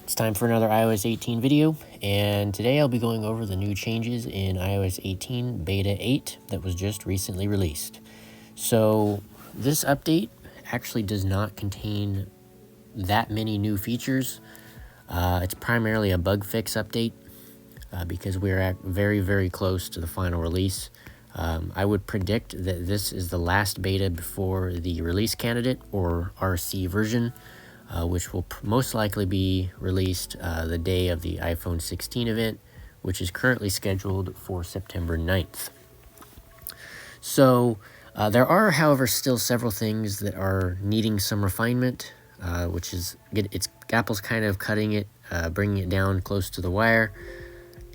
It's time for another iOS 18 video, and today I'll be going over the new changes in iOS 18 Beta 8 that was just recently released. So this update actually does not contain that many new features. It's primarily a bug fix update because we're at very close to the final release. I would predict that this is the last beta before the release candidate or RC version, which will most likely be released the day of the iPhone 16 event, which is currently scheduled for September 9th. So there are, however, still several things that are needing some refinement, which is Apple's kind of cutting it, bringing it down close to the wire.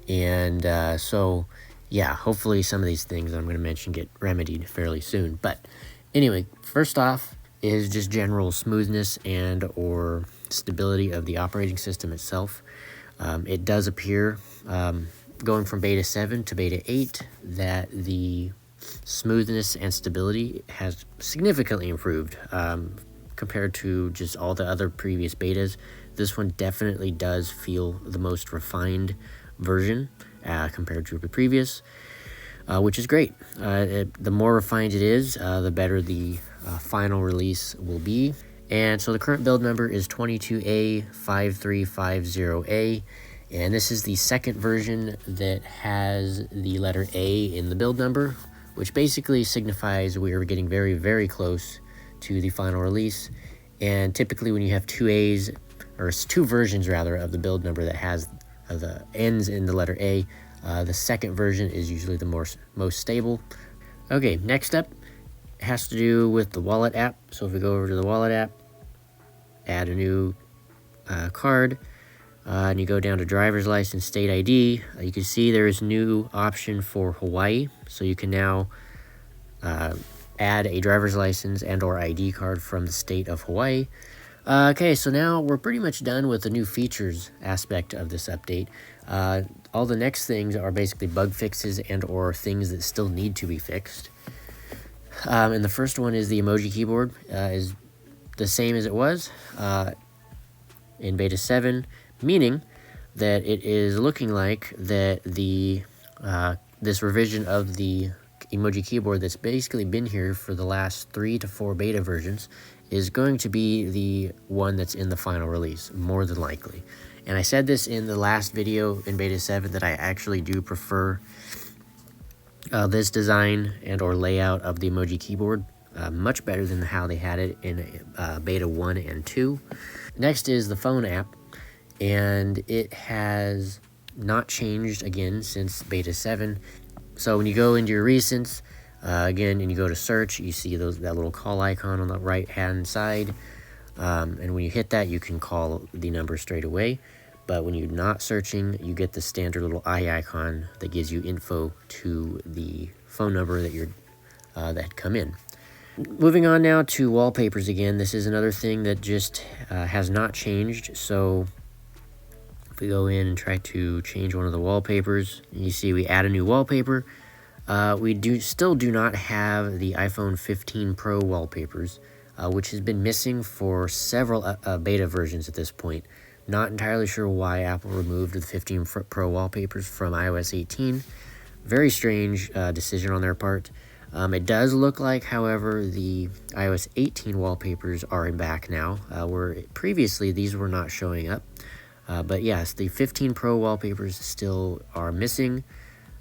And so, yeah, hopefully some of these things I'm going to mention get remedied fairly soon. But anyway, first off is just general smoothness and or stability of the operating system itself. It does appear, going from Beta 7 to Beta 8, that the smoothness and stability has significantly improved compared to just all the other previous betas. This one definitely does feel the most refined version compared to the previous, which is great. The more refined it is, the better the final release will be. And so the current build number is 22A5350A, and this is the second version that has the letter A in the build number, which basically signifies we are getting very close to the final release. And typically when you have two A's, or two versions rather, of the build number that has the ends in the letter A, the second version is usually the most stable. Okay, next up has to do with the wallet app. So if we go over to the wallet app, add a new card, and you go down to driver's license state ID, you can see there is a new option for Hawaii. So you can now add a driver's license and or ID card from the state of Hawaii. Okay, so now we're pretty much done with the new features aspect of this update. All the next things are basically bug fixes and or things that still need to be fixed. And the first one is the emoji keyboard is the same as it was in Beta 7, meaning that it is looking like that the this revision of the emoji keyboard that's basically been here for the last 3 to 4 beta versions is going to be the one that's in the final release, more than likely. And I said this in the last video in Beta 7 that I actually do prefer this design and or layout of the emoji keyboard much better than how they had it in Beta 1 and 2. Next is the phone app, and it has not changed again since Beta 7. So when you go into your recents, again, and you go to search, you see that little call icon on the right hand side, and when you hit that, you can call the number straight away. But when you're not searching, you get the standard little eye icon that gives you info to the phone number that that had come in. Moving on now to wallpapers again. This is another thing that just has not changed. So if we go in and try to change one of the wallpapers, you see we add a new wallpaper. We still do not have the iPhone 15 Pro wallpapers, which has been missing for several beta versions at this point. Not entirely sure why Apple removed the 15 Pro wallpapers from iOS 18. Very strange decision on their part. It does look like, however, the iOS 18 wallpapers are back now, where previously these were not showing up. But yes, the 15 Pro wallpapers still are missing.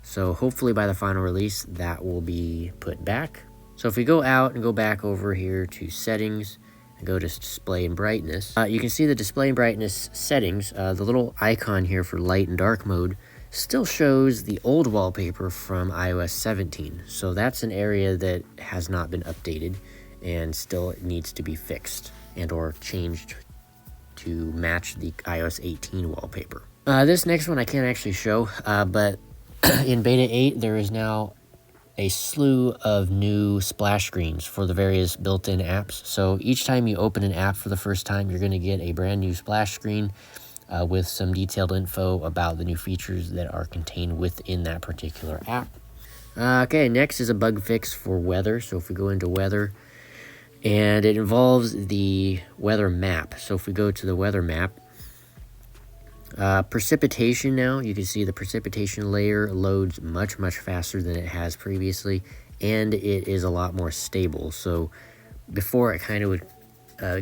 So hopefully by the final release, that will be put back. So if we go out and go back over here to settings and go to display and brightness, you can see the display and brightness settings. The little icon here for light and dark mode still shows the old wallpaper from iOS 17. So that's an area that has not been updated and still needs to be fixed and or changed to match the iOS 18 wallpaper. This next one I can't actually show, but in Beta 8, there is now a slew of new splash screens for the various built-in apps. So each time you open an app for the first time, you're going to get a brand new splash screen with some detailed info about the new features that are contained within that particular app. Okay, next is a bug fix for weather. So if we go into weather, and it involves the weather map. So if we go to the weather map, Precipitation now, you can see the precipitation layer loads much faster than it has previously, and it is a lot more stable. So before, it kind of would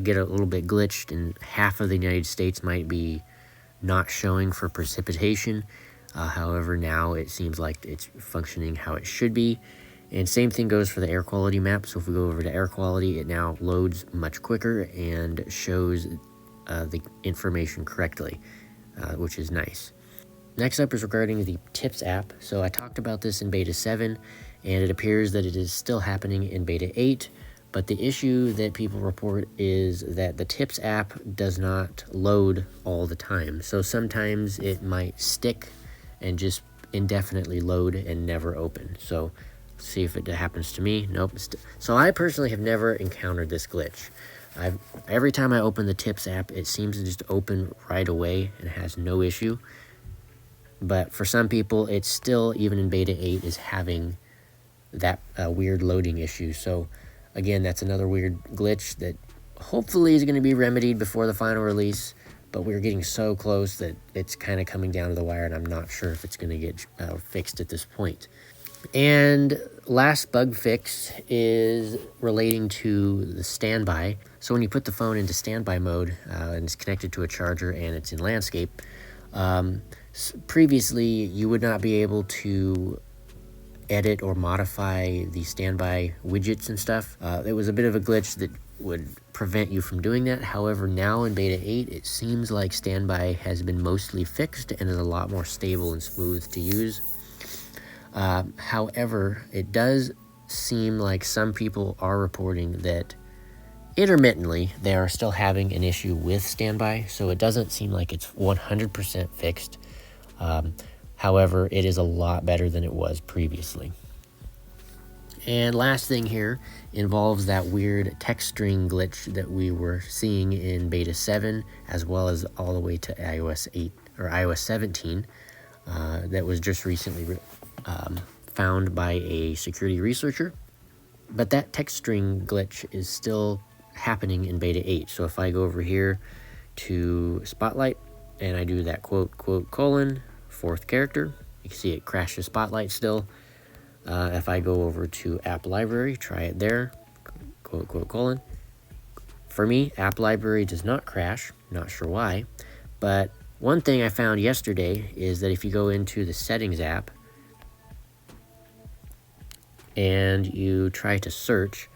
get a little bit glitched, and half of the United States might be not showing for precipitation. However, now it seems like it's functioning how it should be. And same thing goes for the air quality map. So if we go over to air quality, it now loads much quicker and shows the information correctly, which is nice. Next up is regarding the Tips app. So I talked about this in beta 7, and it appears that it is still happening in beta 8. But the issue that people report is that the Tips app does not load all the time. So sometimes it might stick and just indefinitely load and never open. So see if it happens to me. Nope. So I personally have never encountered this glitch. Every time I open the Tips app, it seems to just open right away and has no issue. But for some people, it's still, even in beta 8, is having that weird loading issue. So again, that's another weird glitch that hopefully is going to be remedied before the final release. But we're getting so close that it's kind of coming down to the wire, and I'm not sure if it's going to get fixed at this point. And last bug fix is relating to the standby. So when you put the phone into standby mode and it's connected to a charger and it's in landscape, previously you would not be able to edit or modify the standby widgets and stuff. It was a bit of a glitch that would prevent you from doing that. However, now in beta 8, it seems like standby has been mostly fixed and is a lot more stable and smooth to use. However, it does seem like some people are reporting that intermittently they are still having an issue with standby, so it doesn't seem like it's 100% fixed. However, it is a lot better than it was previously. And last thing here involves that weird text string glitch that we were seeing in beta 7, as well as all the way to iOS 8 or iOS 17, that was just recently found by a security researcher. But that text string glitch is still happening in beta 8. So if I go over here to Spotlight and I do that quote, colon, fourth character, you can see it crashes Spotlight still. If I go over to App Library, try it there, quote, colon. For me, App Library does not crash, not sure why. But one thing I found yesterday is that if you go into the Settings app and you try to search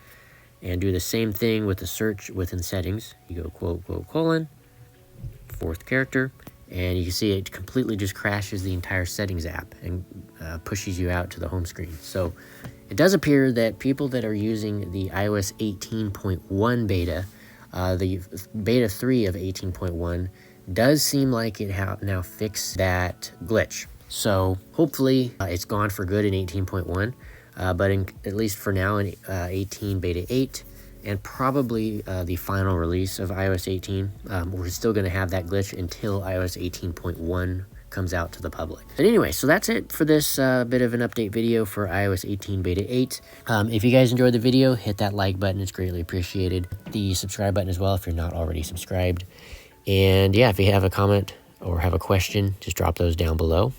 and do the same thing with the search within Settings, you go quote, colon, fourth character, and you can see it completely just crashes the entire Settings app and pushes you out to the home screen. So it does appear that people that are using the iOS 18.1 beta, the beta 3 of 18.1, does seem like it now fixed that glitch. So hopefully it's gone for good in 18.1, but at least for now in 18 beta 8, and probably the final release of iOS 18, we're still going to have that glitch until iOS 18.1 comes out to the public. But anyway, so that's it for this bit of an update video for iOS 18 beta 8. If you guys enjoyed the video, hit that like button. It's greatly appreciated. The subscribe button as well if you're not already subscribed. And yeah, if you have a comment or have a question, just drop those down below.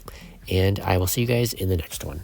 And I will see you guys in the next one.